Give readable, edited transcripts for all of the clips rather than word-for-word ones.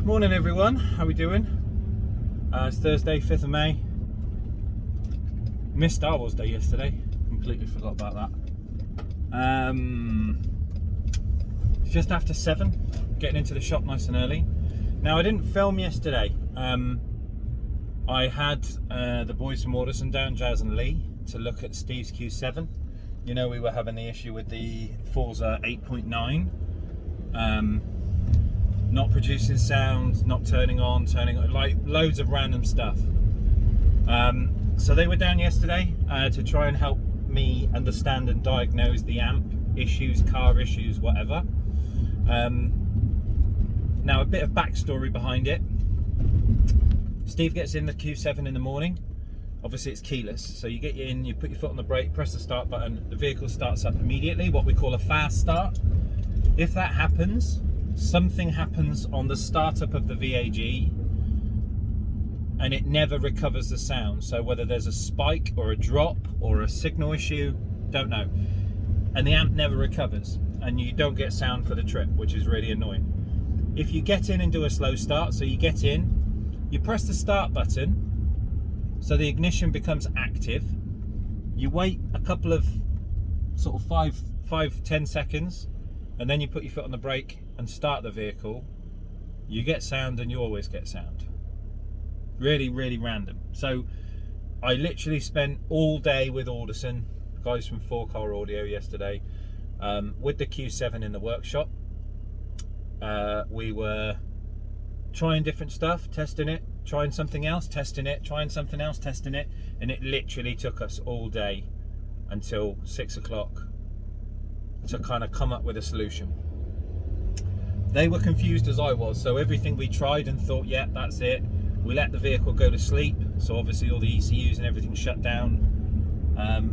Morning everyone, how we doing? It's Thursday, 5th of May. Missed Star Wars Day yesterday, completely forgot about that. It's just after 7, getting into the shop nice and early. Now I didn't film yesterday. I had the boys from Alderson down, Jazz and Lee, to look at Steve's Q7. You know, we were having the issue with the Forza 8.9. Not producing sound, not turning on, like loads of random stuff. So they were down yesterday to try and help me understand and diagnose the amp issues, car issues, whatever. Now a bit of backstory behind it. Steve gets in the Q7 in the morning. Obviously it's keyless, so you get in, you put your foot on the brake, press the start button, the vehicle starts up immediately, what we call a fast start. If that happens, something happens on the startup of the VAG and it never recovers the sound. So whether there's a spike or a drop or a signal issue, don't know. And the amp never recovers and you don't get sound for the trip, which is really annoying. If you get in and do a slow start, so you get in, you press the start button, so the ignition becomes active. You wait a couple of sort of 5-10 seconds, and then you put your foot on the brake and start the vehicle. You get sound, and you always get sound. Really, really random. So I literally spent all day with Alderson, guys from 4Car Audio yesterday, with the Q7 in the workshop. We were trying different stuff, testing it, trying something else, testing it, trying something else, testing it, and it literally took us all day until 6 o'clock to kind of come up with a solution. They were confused as I was, so everything we tried and thought, yeah, that's it. We let the vehicle go to sleep, so obviously all the ECUs and everything shut down.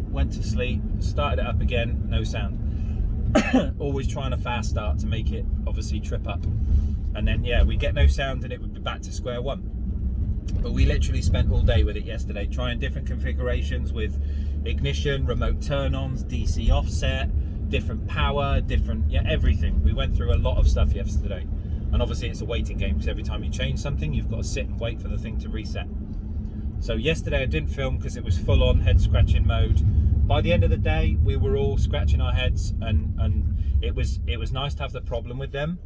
Went to sleep, started it up again, no sound. Always trying a fast start to make it obviously trip up. And then yeah, we get no sound and it would be back to square one. But we literally spent all day with it yesterday, trying different configurations with ignition, remote turn-ons, DC offset, different power, different, yeah, everything. We went through a lot of stuff yesterday. And obviously it's a waiting game, because every time you change something, you've got to sit and wait for the thing to reset. So yesterday I didn't film because it was full on head scratching mode. By the end of the day, we were all scratching our heads, and it was nice to have the problem with them.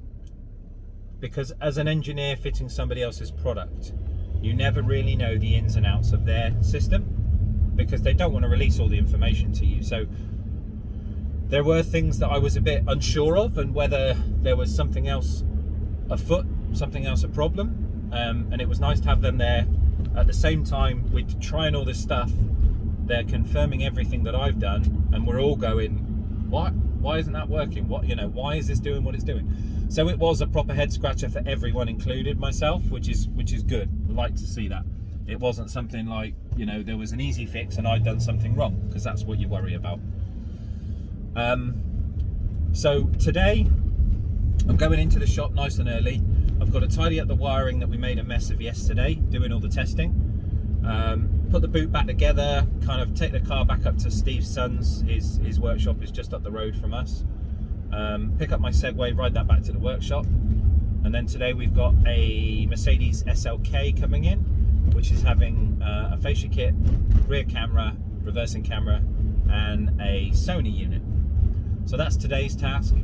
Because as an engineer fitting somebody else's product, you never really know the ins and outs of their system, because they don't want to release all the information to you. So there were things that I was a bit unsure of, and whether there was something else afoot, something else a problem, and it was nice to have them there. At the same time, we're trying all this stuff, they're confirming everything that I've done, and we're all going, what? Why isn't that working? What, you know, why is this doing what it's doing? So it was a proper head scratcher for everyone, included myself, which is good. I like to see that. It wasn't something like, you know, there was an easy fix and I'd done something wrong, because that's what you worry about. So today I'm going into the shop nice and early. I've got to tidy up the wiring that we made a mess of yesterday, doing all the testing. Put the boot back together, kind of take the car back up to Steve's son's. His workshop is just up the road from us. Pick up my Segway, ride that back to the workshop. And then today we've got a Mercedes SLK coming in, which is having a fascia kit, rear camera, reversing camera, and a Sony unit. So that's today's task.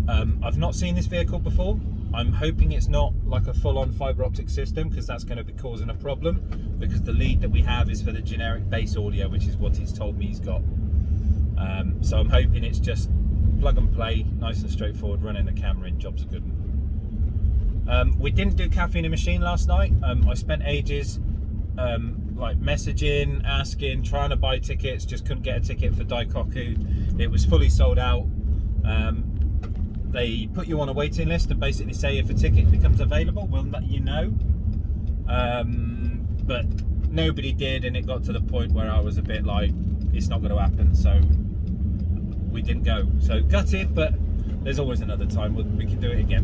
I've not seen this vehicle before. I'm hoping it's not like a full-on fiber optic system, because that's going to be causing a problem, because the lead that we have is for the generic bass audio, which is what he's told me he's got. So I'm hoping it's just plug and play, nice and straightforward, running the camera in, job's a good one. We didn't do caffeine and machine last night. I spent ages like messaging, asking, trying to buy tickets, just couldn't get a ticket for Daikoku. It was fully sold out. They put you on a waiting list and basically say if a ticket becomes available, we'll let you know. But nobody did, and it got to the point where I was a bit like, it's not going to happen, so we didn't go. So gutted, but there's always another time we can do it again.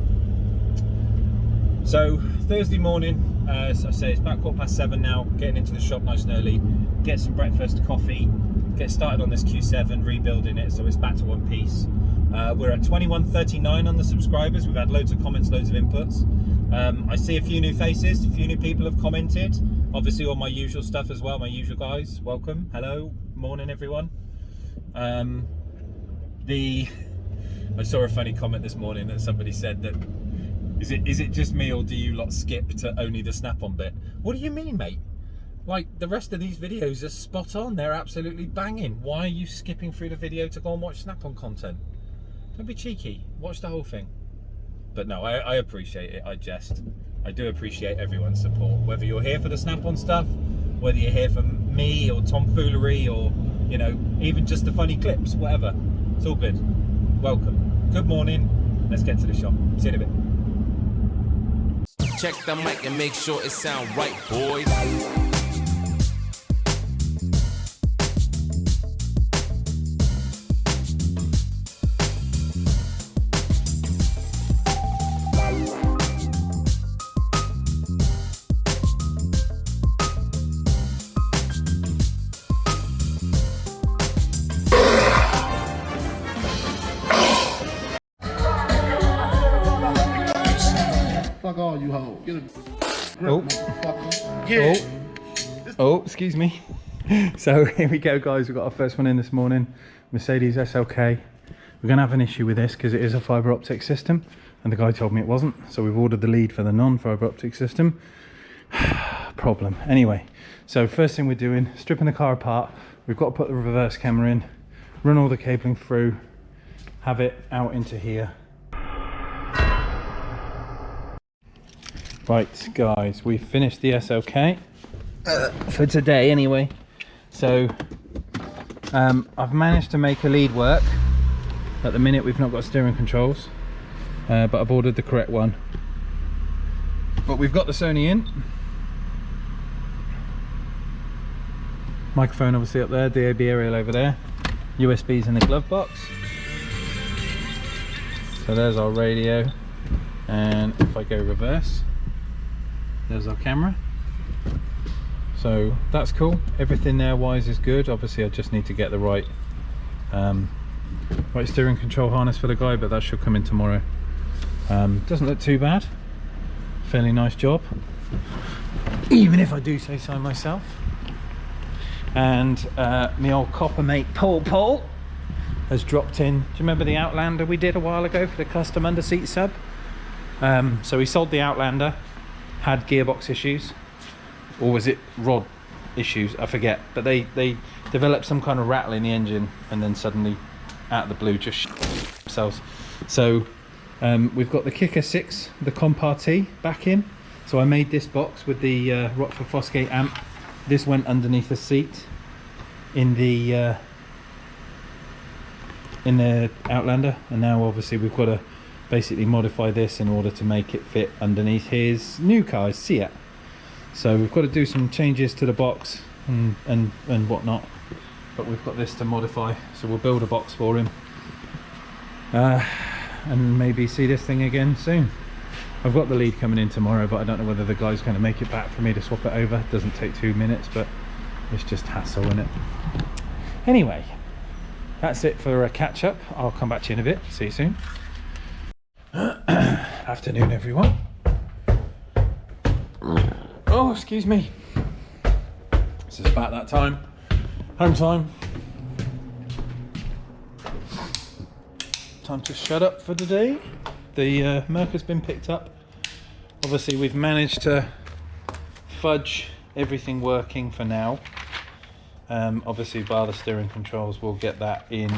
So Thursday morning, as I say, it's about 7:15 now, getting into the shop nice and early, get some breakfast, coffee, get started on this Q7, rebuilding it so it's back to one piece. We're at 2139 on the subscribers. We've had loads of comments, loads of inputs. I see a few new faces, a few new people have commented. Obviously all my usual stuff as well, my usual guys. Welcome, hello, morning everyone. I saw a funny comment this morning that somebody said that, is it just me or do you lot skip to only the snap-on bit? What do you mean, mate? Like, the rest of these videos are spot on, they're absolutely banging. Why are you skipping through the video to go and watch snap-on content? Don't be cheeky, watch the whole thing. But no, I appreciate it, I jest. I do appreciate everyone's support. Whether you're here for the snap-on stuff, whether you're here for me or tomfoolery or, you know, even just the funny clips, whatever. It's all good. Welcome. Good morning. Let's get to the shop. See you in a bit. Check the mic and make sure it sound right, boys. Fuck all you hoes. Get a Oh. motherfucker. Yeah. Oh, excuse me. So here we go, guys. We've got our first one in this morning. Mercedes SLK. We're going to have an issue with this because it is a fibre optic system. And the guy told me it wasn't. So we've ordered the lead for the non-fibre optic system. Problem. Anyway, so first thing we're doing, stripping the car apart. We've got to put the reverse camera in, run all the cabling through, have it out into here. Right, guys, we've finished the SLK for today anyway. So I've managed to make a lead work. At the minute we've not got steering controls, but I've ordered the correct one. But we've got the Sony in. Microphone obviously up there, DAB aerial over there. USB's in the glove box. So there's our radio. And if I go reverse, there's our camera. So that's cool. Everything there wise is good. Obviously I just need to get the right right steering control harness for the guy, but that should come in tomorrow. Doesn't look too bad. Fairly nice job, even if I do say so myself. And my old copper mate Paul has dropped in. Do you remember the Outlander we did a while ago for the custom under-seat sub? So he sold the Outlander, had gearbox issues, or was it rod issues? I forget. But they developed some kind of rattle in the engine, and then suddenly, out of the blue, just themselves. So we've got the Kicker 6, the Compar T back in. So I made this box with the Rockford Fosgate amp. This went underneath the seat in the Outlander, and now obviously we've got to basically modify this in order to make it fit underneath his new car, his Seat. So we've got to do some changes to the box and whatnot, but we've got this to modify, so we'll build a box for him and maybe see this thing again soon. I've got the lead coming in tomorrow, but I don't know whether the guy's going to make it back for me to swap it over. It doesn't take 2 minutes, but it's just hassle, isn't it? Anyway, that's it for a catch up. I'll come back to you in a bit. See you soon. Afternoon, everyone. Oh, excuse me. This is about that time. Home time. Time to shut up for the day. The Merc has been picked up. Obviously we've managed to fudge everything working for now. Obviously bar the steering controls, we'll get that in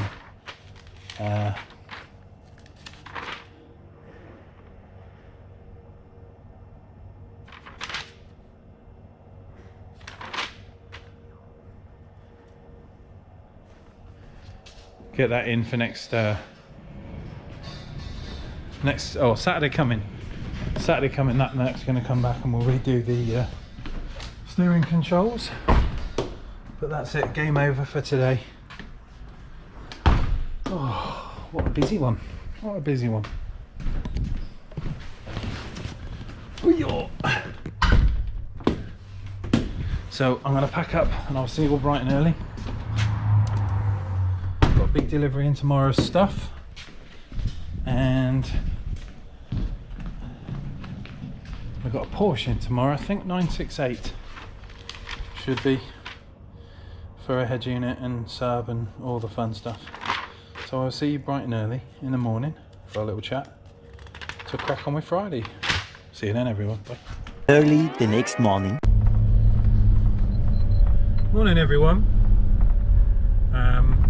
get that in for next Saturday coming. Saturday coming, that Merc's going to come back and we'll redo the steering controls. But that's it, game over for today. Oh, what a busy one. What a busy one. So I'm going to pack up and I'll see you all bright and early. Got a big delivery in tomorrow's stuff. And We've got a Porsche in tomorrow, I think 968 should be, for a head unit and sub and all the fun stuff. So I'll see you bright and early in the morning for a little chat to crack on with Friday. See you then, everyone. Bye. Early the next morning. Morning, everyone.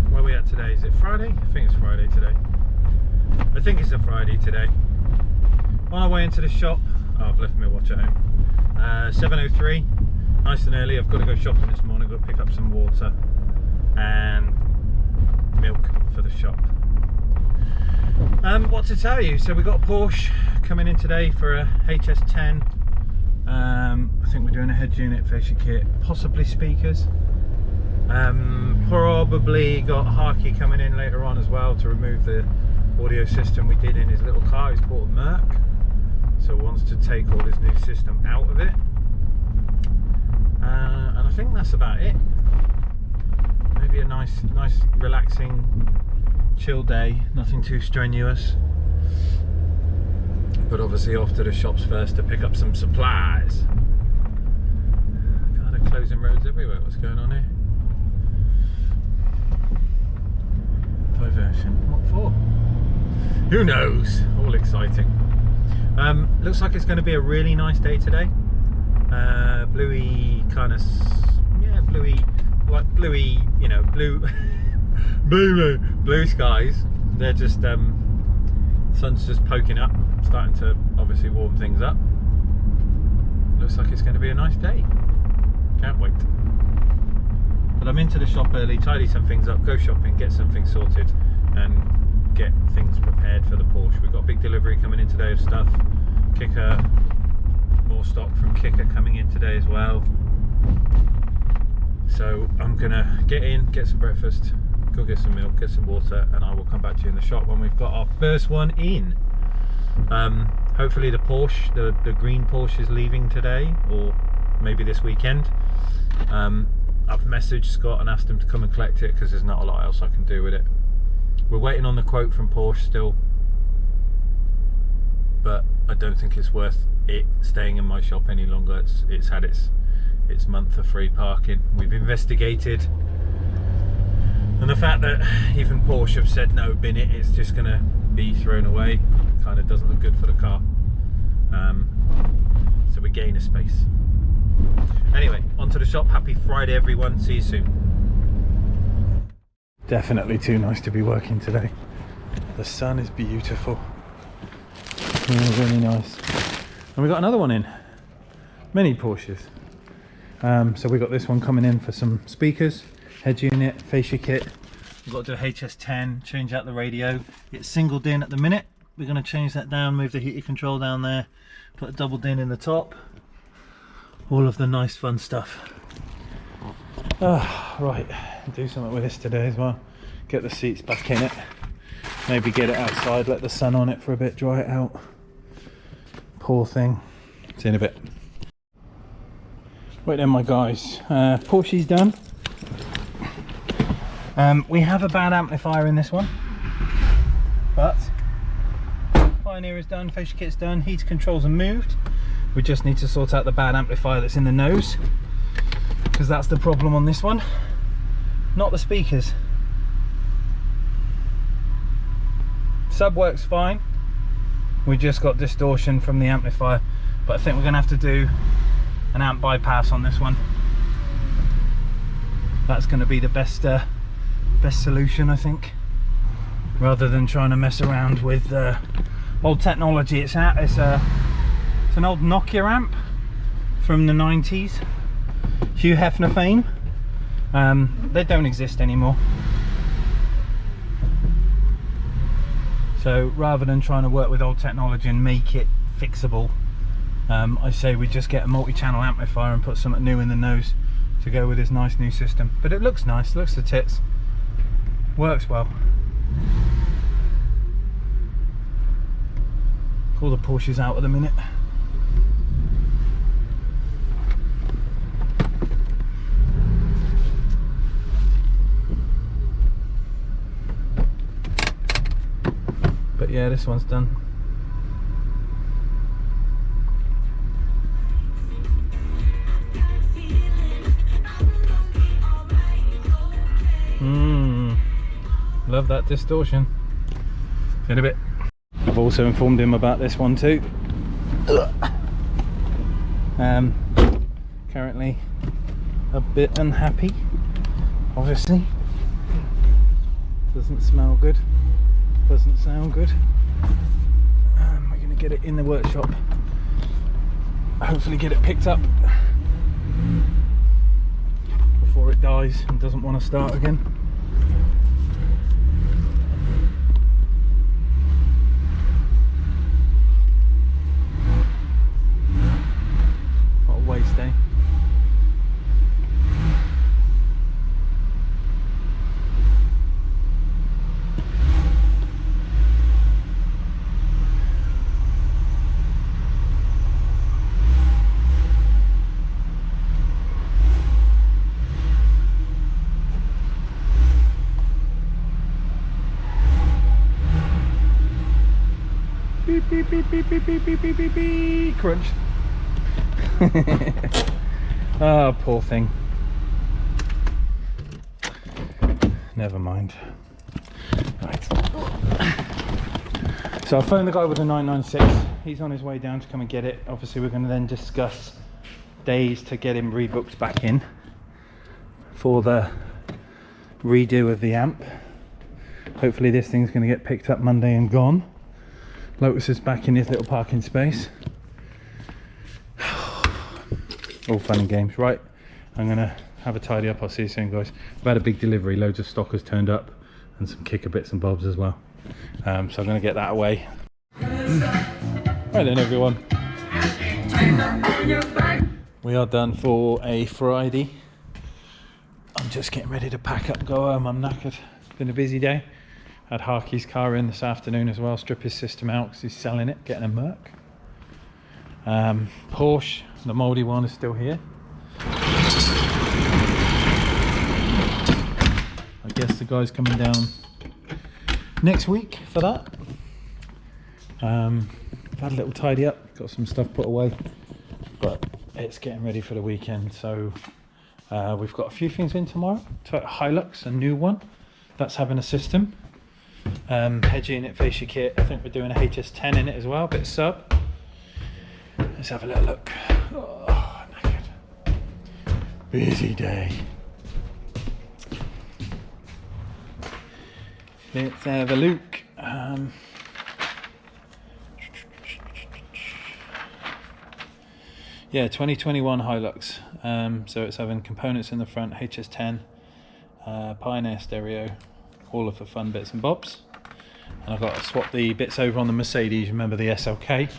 Where are we at today? Is it Friday? I think it's Friday today. I think it's a Friday today. On our way into the shop. Oh, I've left my watch at home. 7:03. Nice and early. I've got to go shopping this morning. Got to pick up some water and milk for the shop. What to tell you? So we got a Porsche coming in today for a HS10. I think we're doing a head unit, fascia kit, possibly speakers. Probably got Harky coming in later on as well to remove the audio system we did in his little car. He's bought a Merc, so wants to take all his new system out of it. And I think that's about it. Maybe a nice relaxing chill day, nothing too strenuous, but obviously off to the shops first to pick up some supplies. God, they're closing roads everywhere. What's going on here? Diversion. What for? Who knows? All exciting. Looks like it's going to be a really nice day today. Bluey kind of, yeah, bluey, like bluey, you know, blue blue skies. They're just sun's just poking up, starting to obviously warm things up. Looks like it's going to be a nice day. Can't wait. But I'm into the shop early, tidy some things up, go shopping, get some things sorted and get things prepared for the Porsche. We've got a big delivery coming in today of stuff. Kicker, more stock from Kicker coming in today as well. So I'm gonna get in, get some breakfast, go get some milk, get some water, and I will come back to you in the shop when we've got our first one in. Hopefully the Porsche, the green Porsche, is leaving today, or maybe this weekend. I've messaged Scott and asked him to come and collect it because there's not a lot else I can do with it. We're waiting on the quote from Porsche still, but I don't think it's worth it staying in my shop any longer. It's had its month of free parking. We've investigated, and the fact that even Porsche have said no, bin it, it's just going to be thrown away, kind of doesn't look good for the car. So we gain a space. Anyway, on to the shop. Happy Friday, everyone. See you soon. Definitely too nice to be working today. The sun is beautiful. Yeah, really nice. And we got another one in. Many Porsches. So we got this one coming in for some speakers, head unit, fascia kit. We've got to do a HS10, change out the radio. It's single DIN at the minute. We're going to change that down, move the heater control down there, put a double DIN in the top. All of the nice fun stuff. Right, do something with this today as well. Get the seats back in it. Maybe get it outside, let the sun on it for a bit, dry it out. Poor thing. See you in a bit. Right then, my guys, Porsche's done. We have a bad amplifier in this one, but Pioneer is done, fascia kit's done, heater controls are moved. We just need to sort out the bad amplifier that's in the nose, because that's the problem on this one, not the speakers. Sub works fine, we just got distortion from the amplifier, but I think we're going to have to do an amp bypass on this one. That's going to be the best solution, I think, rather than trying to mess around with old technology. It's an old Nokia amp from the 90s, Hugh Hefner fame. They don't exist anymore. So rather than trying to work with old technology and make it fixable, I say we just get a multi-channel amplifier and put something new in the nose to go with this nice new system. But it looks nice, looks the tits, works well. All the Porsches out at the minute. But yeah, this one's done. love that distortion. See you in a bit. I've also informed him about this one too. Currently a bit unhappy, obviously. Doesn't smell good, doesn't sound good. We're going to get it in the workshop, hopefully get it picked up before it dies and doesn't want to start again. What a waste, eh? Beep, beep, beep, beep, beep, beep, beep, beep, beep, beep. Crunch. Oh, poor thing. Never mind. Right. So I phoned the guy with the 996. He's on his way down to come and get it. Obviously we're going to then discuss days to get him rebooked back in for the redo of the amp. Hopefully this thing's going to get picked up Monday and gone. Lotus is back in his little parking space. All fun and games. Right, I'm gonna have a tidy up. I'll see you soon, guys. I've had a big delivery, loads of stock has turned up and some kicker bits and bobs as well. So I'm gonna get that away. Right then, everyone, we are done for a Friday. I'm just getting ready to pack up and go home. I'm knackered. It's been a busy day. Had Harky's car in this afternoon as well, strip his system out because he's selling it, getting a Merc. Porsche, the mouldy one, is still here. I guess the guy's coming down next week for that. I've had a little tidy up, got some stuff put away, but it's getting ready for the weekend. So we've got a few things in tomorrow. Toyota Hilux, a new one, that's having a system. Head unit, fascia kit. I think we're doing a HS10 in it as well, a bit of sub. Let's have a little look. Oh, knackered. Busy day. Let's have a look. Yeah, 2021 Hilux. So it's having components in the front, HS10, Pioneer stereo, all of the fun bits and bobs. And I've got to swap the bits over on the Mercedes. Remember the SLK?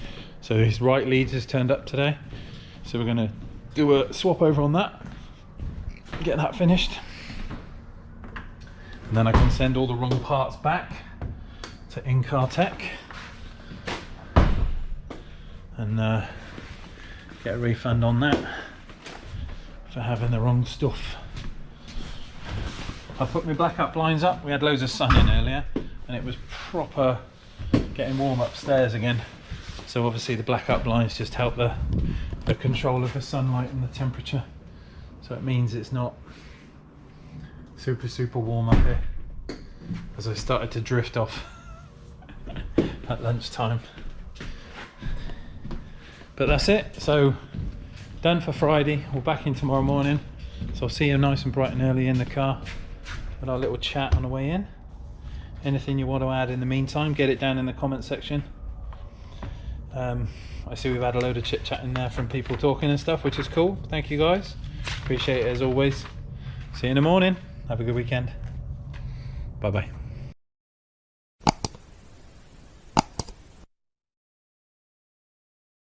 So his right leads has turned up today. So we're going to do a swap over on that, get that finished. And then I can send all the wrong parts back to In-Car Tech and get a refund on that for having the wrong stuff. I put my blackout blinds up. We had loads of sun in earlier and it was proper getting warm upstairs again. So obviously the blackout blinds just help the control of the sunlight and the temperature. So it means it's not super warm up here as I started to drift off at lunchtime. But that's it. So done for Friday. We're back in tomorrow morning. So I'll see you nice and bright and early in the car. With our little chat on the way in. Anything you want to add in the meantime, get it down in the comment section. I see we've had a load of chit chat in there from people talking and stuff, which is cool. Thank you guys, appreciate it as always. See you in the morning. Have a good weekend. Bye bye.